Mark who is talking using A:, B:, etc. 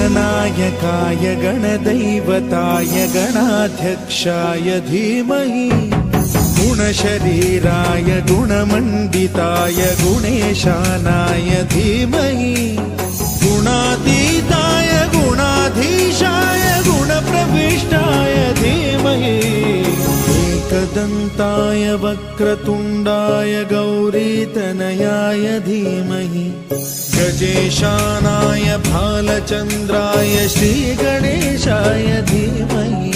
A: गणनायकाय गणदैवताय गणाध्यक्षाय धीमहि गुणशरीराय गुणमण्डिताय गुणेशानाय धीमहि गुणातीताय गुणाधीशाय गुणप्रविष्टाय धीमहि एकदन्ताय वक्रतुण्डाय गौरीतनयाय धीमहि गजेशानाय भालचन्द्राय श्रीगणेशाय धीमहि